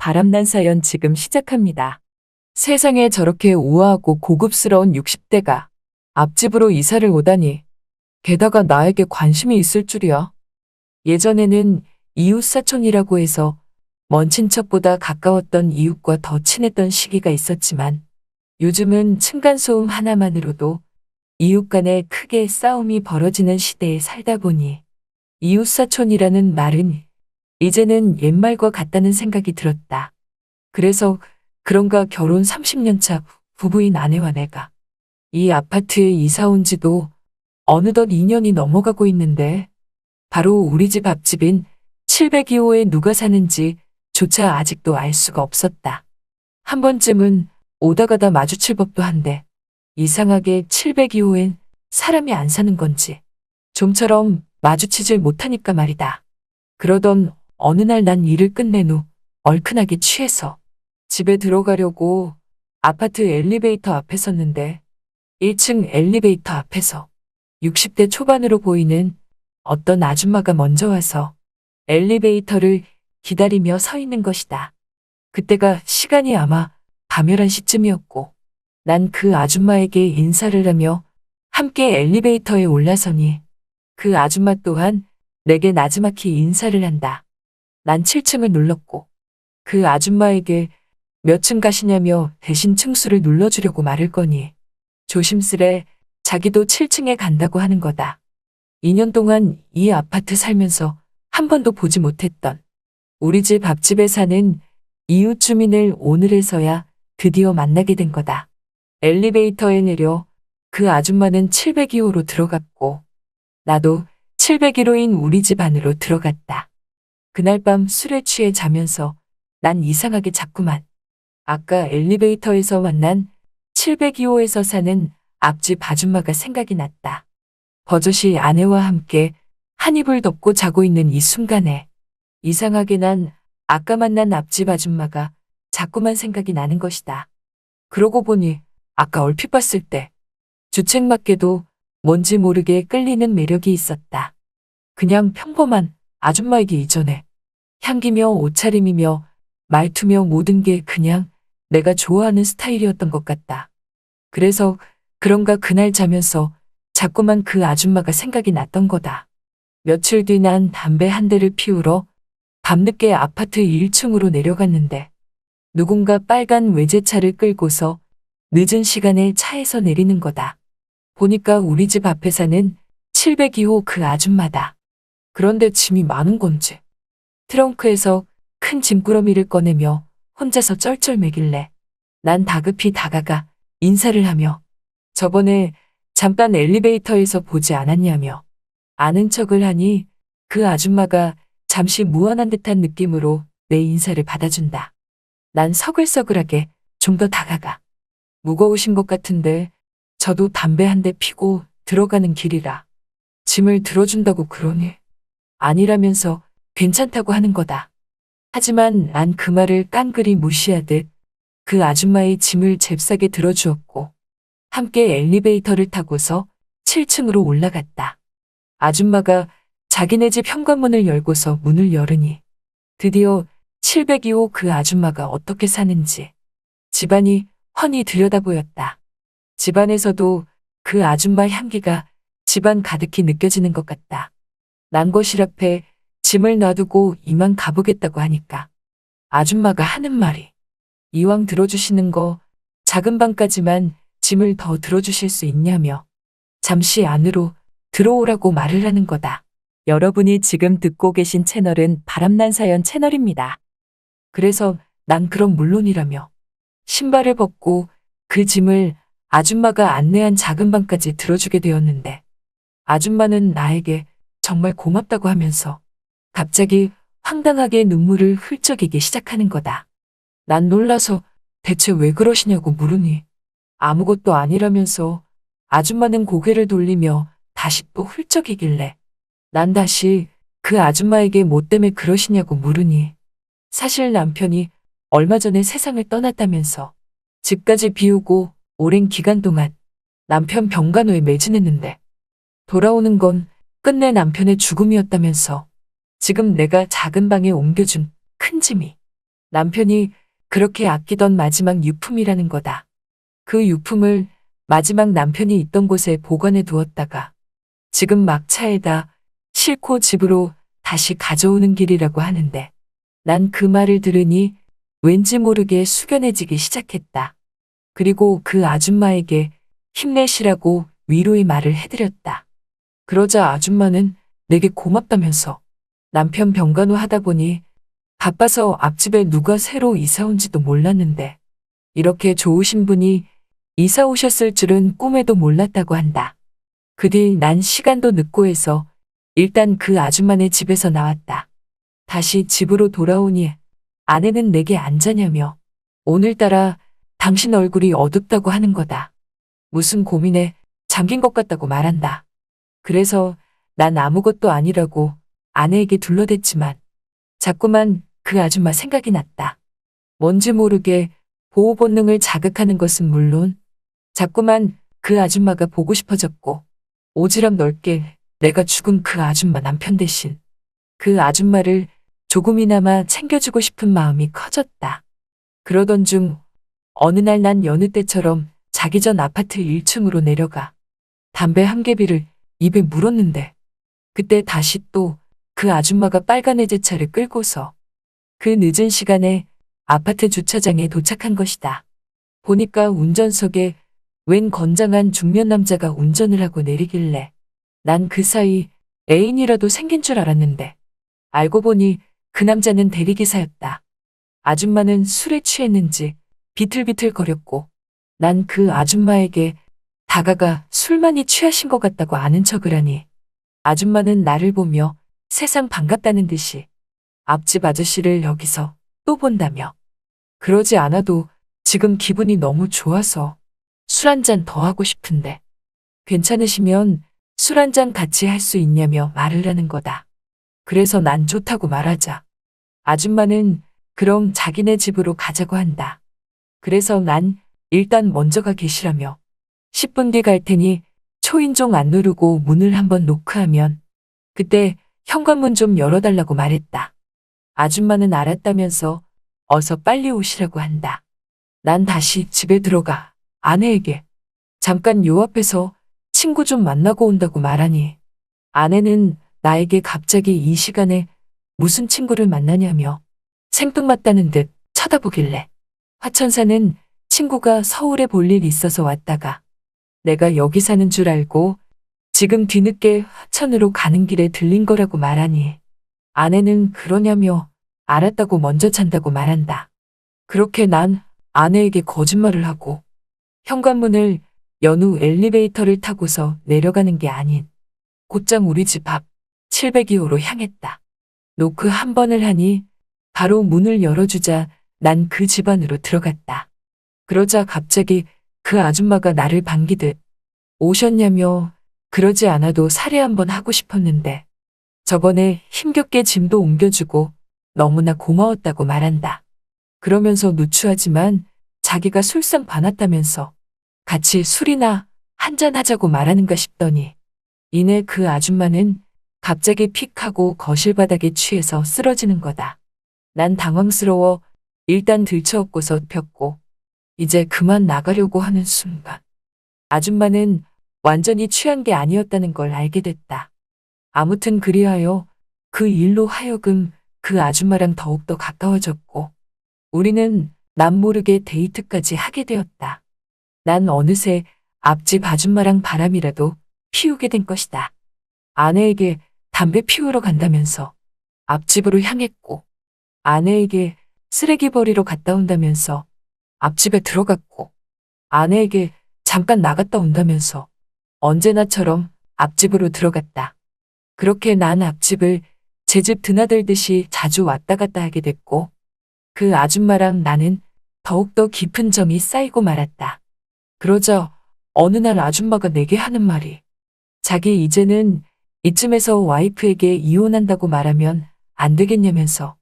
바람난 사연 지금 시작합니다. 세상에 저렇게 우아하고 고급스러운 60대가 앞집으로 이사를 오다니. 게다가 나에게 관심이 있을 줄이야. 예전에는 이웃사촌이라고 해서 먼 친척보다 가까웠던 이웃과 더 친했던 시기가 있었지만 요즘은 층간소음 하나만으로도 이웃 간에 크게 싸움이 벌어지는 시대에 살다 보니 이웃사촌이라는 말은 이제는 옛말과 같다는 생각이 들었다. 그래서 그런가 결혼 30년 차 부부인 아내와 내가 이 아파트에 이사 온 지도 어느덧 2년이 넘어가고 있는데 바로 우리 집 앞집인 702호에 누가 사는지 조차 아직도 알 수가 없었다. 한 번쯤은 오다 가다 마주칠 법도 한데 이상하게 702호엔 사람이 안 사는 건지 좀처럼 마주치질 못하니까 말이다. 그러던 어느 날 난 일을 끝낸 후 얼큰하게 취해서 집에 들어가려고 아파트 엘리베이터 앞에 섰는데 1층 엘리베이터 앞에서 60대 초반으로 보이는 어떤 아줌마가 먼저 와서 엘리베이터를 기다리며 서 있는 것이다. 그때가 시간이 아마 밤 11시쯤이었고 난 그 아줌마에게 인사를 하며 함께 엘리베이터에 올라서니 그 아줌마 또한 내게 나지막히 인사를 한다. 난 7층을 눌렀고 그 아줌마에게 몇 층 가시냐며 대신 층수를 눌러주려고 말을 거니 조심스레 자기도 7층에 간다고 하는 거다. 2년 동안 이 아파트 살면서 한 번도 보지 못했던 우리 집 앞집에 사는 이웃 주민을 오늘에서야 드디어 만나게 된 거다. 엘리베이터에 내려 그 아줌마는 702호로 들어갔고 나도 701호인 우리 집 안으로 들어갔다. 그날 밤 술에 취해 자면서 난 이상하게 자꾸만 아까 엘리베이터에서 만난 702호에서 사는 앞집 아줌마가 생각이 났다. 버젓이 아내와 함께 한 이불 덮고 자고 있는 이 순간에 이상하게 난 아까 만난 앞집 아줌마가 자꾸만 생각이 나는 것이다. 그러고 보니 아까 얼핏 봤을 때 주책맞게도 뭔지 모르게 끌리는 매력이 있었다. 그냥 평범한 아줌마이기 이전에 향기며 옷차림이며 말투며 모든 게 그냥 내가 좋아하는 스타일이었던 것 같다. 그래서 그런가 그날 자면서 자꾸만 그 아줌마가 생각이 났던 거다. 며칠 뒤 난 담배 한 대를 피우러 밤늦게 아파트 1층으로 내려갔는데 누군가 빨간 외제차를 끌고서 늦은 시간에 차에서 내리는 거다. 보니까 우리 집 앞에 사는 702호 그 아줌마다. 그런데 짐이 많은 건지 트렁크에서 큰 짐꾸러미를 꺼내며 혼자서 쩔쩔매길래 난 다급히 다가가 인사를 하며 저번에 잠깐 엘리베이터에서 보지 않았냐며 아는 척을 하니 그 아줌마가 잠시 무안한 듯한 느낌으로 내 인사를 받아준다. 난 서글서글하게 좀 더 다가가 무거우신 것 같은데 저도 담배 한 대 피고 들어가는 길이라 짐을 들어준다고 그러니 아니라면서 괜찮다고 하는 거다. 하지만 난 그 말을 깡그리 무시하듯 그 아줌마의 짐을 잽싸게 들어주었고 함께 엘리베이터를 타고서 7층으로 올라갔다. 아줌마가 자기네 집 현관문을 열고서 문을 열으니 드디어 702호 그 아줌마가 어떻게 사는지 집안이 훤히 들여다 보였다. 집안에서도 그 아줌마 향기가 집안 가득히 느껴지는 것 같다. 난 거실 앞에 짐을 놔두고 이만 가보겠다고 하니까 아줌마가 하는 말이 이왕 들어주시는 거 작은 방까지만 짐을 더 들어주실 수 있냐며 잠시 안으로 들어오라고 말을 하는 거다. 여러분이 지금 듣고 계신 채널은 바람난 사연 채널입니다. 그래서 난 그럼 물론이라며 신발을 벗고 그 짐을 아줌마가 안내한 작은 방까지 들어주게 되었는데 아줌마는 나에게 정말 고맙다고 하면서 갑자기 황당하게 눈물을 훌쩍이기 시작하는 거다. 난 놀라서 대체 왜 그러시냐고 물으니 아무것도 아니라면서 아줌마는 고개를 돌리며 다시 또 훌쩍이길래 난 다시 그 아줌마에게 뭐 때문에 그러시냐고 물으니 사실 남편이 얼마 전에 세상을 떠났다면서 집까지 비우고 오랜 기간 동안 남편 병간호에 매진했는데 돌아오는 건 끝내 남편의 죽음이었다면서 지금 내가 작은 방에 옮겨준 큰 짐이 남편이 그렇게 아끼던 마지막 유품이라는 거다. 그 유품을 마지막 남편이 있던 곳에 보관해 두었다가 지금 막 차에다 싣고 집으로 다시 가져오는 길이라고 하는데 난 그 말을 들으니 왠지 모르게 숙연해지기 시작했다. 그리고 그 아줌마에게 힘내시라고 위로의 말을 해드렸다. 그러자 아줌마는 내게 고맙다면서 남편 병간호 하다 보니 바빠서 앞집에 누가 새로 이사 온지도 몰랐는데 이렇게 좋으신 분이 이사 오셨을 줄은 꿈에도 몰랐다고 한다. 그 뒤 난 시간도 늦고 해서 일단 그 아줌마네 집에서 나왔다. 다시 집으로 돌아오니 아내는 내게 안 자냐며 오늘따라 당신 얼굴이 어둡다고 하는 거다. 무슨 고민에 잠긴 것 같다고 말한다. 그래서 난 아무것도 아니라고 아내에게 둘러댔지만 자꾸만 그 아줌마 생각이 났다. 뭔지 모르게 보호 본능을 자극하는 것은 물론 자꾸만 그 아줌마가 보고 싶어졌고 오지랖 넓게 내가 죽은 그 아줌마 남편 대신 그 아줌마를 조금이나마 챙겨주고 싶은 마음이 커졌다. 그러던 중 어느 날 난 여느 때처럼 자기 전 아파트 1층으로 내려가 담배 한 개비를 입에 물었는데 그때 다시 또 그 아줌마가 빨간 외제차를 끌고서 그 늦은 시간에 아파트 주차장에 도착한 것이다. 보니까 운전석에 웬 건장한 중년 남자가 운전을 하고 내리길래 난 그 사이 애인이라도 생긴 줄 알았는데 알고 보니 그 남자는 대리기사였다. 아줌마는 술에 취했는지 비틀비틀거렸고 난 그 아줌마에게 다가가 술 많이 취하신 것 같다고 아는 척을 하니 아줌마는 나를 보며 세상 반갑다는 듯이 앞집 아저씨를 여기서 또 본다며 그러지 않아도 지금 기분이 너무 좋아서 술 한 잔 더 하고 싶은데 괜찮으시면 술 한 잔 같이 할 수 있냐며 말을 하는 거다. 그래서 난 좋다고 말하자 아줌마는 그럼 자기네 집으로 가자고 한다. 그래서 난 일단 먼저 가 계시라며 10분 뒤 갈 테니 초인종 안 누르고 문을 한번 노크하면 그때 현관문 좀 열어달라고 말했다. 아줌마는 알았다면서 어서 빨리 오시라고 한다. 난 다시 집에 들어가 아내에게 잠깐 요 앞에서 친구 좀 만나고 온다고 말하니 아내는 나에게 갑자기 이 시간에 무슨 친구를 만나냐며 생뚱맞다는 듯 쳐다보길래 화천사는 친구가 서울에 볼 일 있어서 왔다가 내가 여기 사는 줄 알고 지금 뒤늦게 화천으로 가는 길에 들린 거라고 말하니 아내는 그러냐며 알았다고 먼저 찬다고 말한다. 그렇게 난 아내에게 거짓말을 하고 현관문을 연 후 엘리베이터를 타고서 내려가는 게 아닌 곧장 우리 집 앞 702호로 향했다. 노크 한 번을 하니 바로 문을 열어주자 난 그 집 안으로 들어갔다. 그러자 갑자기 그 아줌마가 나를 반기듯 오셨냐며 그러지 않아도 살해 한번 하고 싶었는데 저번에 힘겹게 짐도 옮겨주고 너무나 고마웠다고 말한다. 그러면서 누추하지만 자기가 술상 봐놨다면서 같이 술이나 한잔하자고 말하는가 싶더니 이내 그 아줌마는 갑자기 픽 하고 거실 바닥에 취해서 쓰러지는 거다. 난 당황스러워 일단 들쳐업고서 폈고 이제 그만 나가려고 하는 순간 아줌마는 완전히 취한 게 아니었다는 걸 알게 됐다. 아무튼 그리하여 그 일로 하여금 그 아줌마랑 더욱더 가까워졌고 우리는 남모르게 데이트까지 하게 되었다. 난 어느새 앞집 아줌마랑 바람이라도 피우게 된 것이다. 아내에게 담배 피우러 간다면서 앞집으로 향했고 아내에게 쓰레기 버리러 갔다 온다면서 앞집에 들어갔고 아내에게 잠깐 나갔다 온다면서 언제나처럼 앞집으로 들어갔다. 그렇게 난 앞집을 제 집 드나들듯이 자주 왔다 갔다 하게 됐고 그 아줌마랑 나는 더욱더 깊은 정이 쌓이고 말았다. 그러자 어느 날 아줌마가 내게 하는 말이 자기 이제는 이쯤에서 와이프에게 이혼한다고 말하면 안 되겠냐면서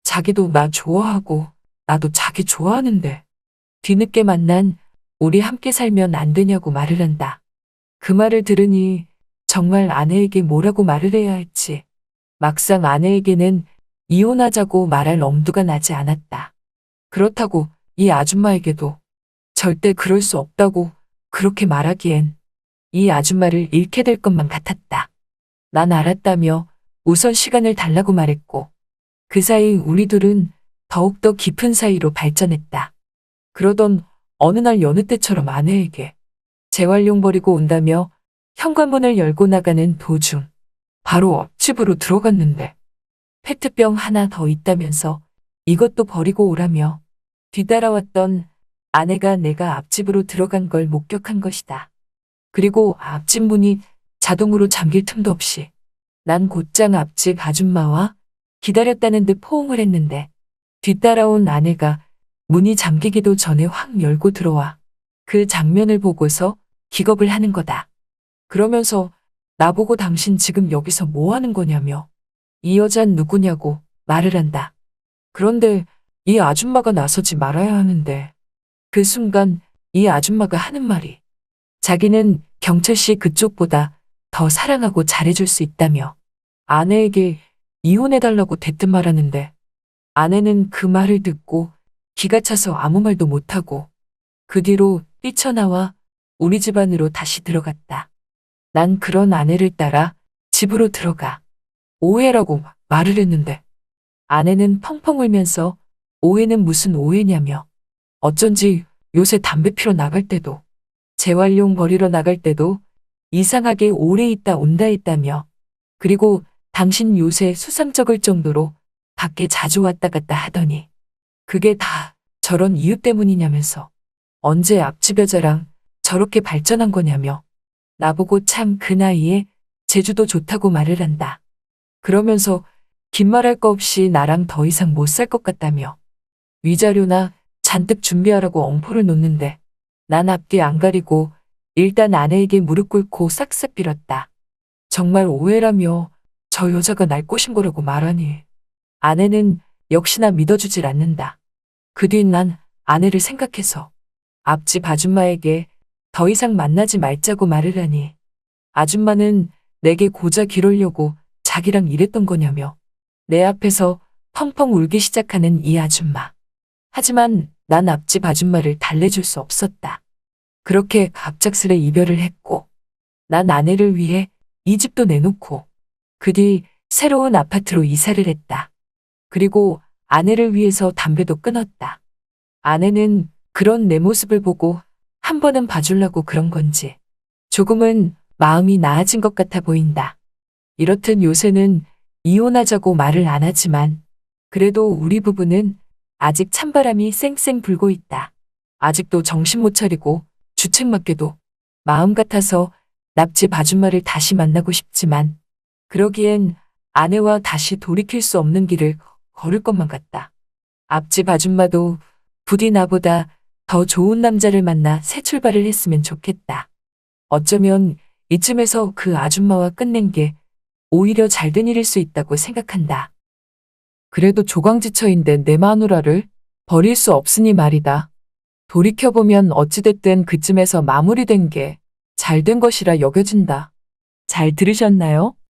자기도 나 좋아하고 나도 자기 좋아하는데 뒤늦게 만난 우리 함께 살면 안 되냐고 말을 한다. 그 말을 들으니 정말 아내에게 뭐라고 말을 해야 할지 막상 아내에게는 이혼하자고 말할 엄두가 나지 않았다. 그렇다고 이 아줌마에게도 절대 그럴 수 없다고 그렇게 말하기엔 이 아줌마를 잃게 될 것만 같았다. 난 알았다며 우선 시간을 달라고 말했고 그 사이 우리 둘은 더욱더 깊은 사이로 발전했다. 그러던 어느 날 여느 때처럼 아내에게 재활용 버리고 온다며 현관문을 열고 나가는 도중 바로 앞집으로 들어갔는데 페트병 하나 더 있다면서 이것도 버리고 오라며 뒤따라왔던 아내가 내가 앞집으로 들어간 걸 목격한 것이다. 그리고 앞집 문이 자동으로 잠길 틈도 없이 난 곧장 앞집 아줌마와 기다렸다는 듯 포옹을 했는데 뒤따라온 아내가 문이 잠기기도 전에 확 열고 들어와 그 장면을 보고서 기겁을 하는 거다. 그러면서 나보고 당신 지금 여기서 뭐 하는 거냐며 이 여잔 누구냐고 말을 한다. 그런데 이 아줌마가 나서지 말아야 하는데 그 순간 이 아줌마가 하는 말이 자기는 경철 씨 그쪽보다 더 사랑하고 잘해줄 수 있다며 아내에게 이혼해달라고 대뜸 말하는데 아내는 그 말을 듣고 기가 차서 아무 말도 못하고 그 뒤로 뛰쳐나와 우리 집 안으로 다시 들어갔다. 난 그런 아내를 따라 집으로 들어가 오해라고 말을 했는데 아내는 펑펑 울면서 오해는 무슨 오해냐며 어쩐지 요새 담배 피러 나갈 때도 재활용 버리러 나갈 때도 이상하게 오래 있다 온다 했다며 그리고 당신 요새 수상쩍을 정도로 밖에 자주 왔다 갔다 하더니 그게 다 저런 이유 때문이냐면서 언제 앞집 여자랑 저렇게 발전한 거냐며 나보고 참 그 나이에 제주도 좋다고 말을 한다. 그러면서 긴 말할 거 없이 나랑 더 이상 못 살 것 같다며 위자료나 잔뜩 준비하라고 엄포를 놓는데 난 앞뒤 안 가리고 일단 아내에게 무릎 꿇고 싹싹 빌었다. 정말 오해라며 저 여자가 날 꼬신 거라고 말하니 아내는 역시나 믿어주질 않는다. 그 뒤 난 아내를 생각해서 앞집 아줌마에게 더 이상 만나지 말자고 말을 하니 아줌마는 내게 고작 이러려고 자기랑 이랬던 거냐며 내 앞에서 펑펑 울기 시작하는 이 아줌마. 하지만 난 앞집 아줌마를 달래줄 수 없었다. 그렇게 갑작스레 이별을 했고 난 아내를 위해 이 집도 내놓고 그 뒤 새로운 아파트로 이사를 했다. 그리고 아내를 위해서 담배도 끊었다. 아내는 그런 내 모습을 보고 한 번은 봐주려고 그런 건지 조금은 마음이 나아진 것 같아 보인다. 이렇듯 요새는 이혼하자고 말을 안 하지만 그래도 우리 부부는 아직 찬바람이 쌩쌩 불고 있다. 아직도 정신 못 차리고 주책맞게도 마음 같아서 납집 아줌마를 다시 만나고 싶지만 그러기엔 아내와 다시 돌이킬 수 없는 길을 걸을 것만 같다. 앞집 아줌마도 부디 나보다 더 좋은 남자를 만나 새 출발을 했으면 좋겠다. 어쩌면 이쯤에서 그 아줌마와 끝낸 게 오히려 잘된 일일 수 있다고 생각한다. 그래도 조강지처인데 내 마누라를 버릴 수 없으니 말이다. 돌이켜보면 어찌됐든 그쯤에서 마무리된 게 잘된 것이라 여겨진다. 잘 들으셨나요?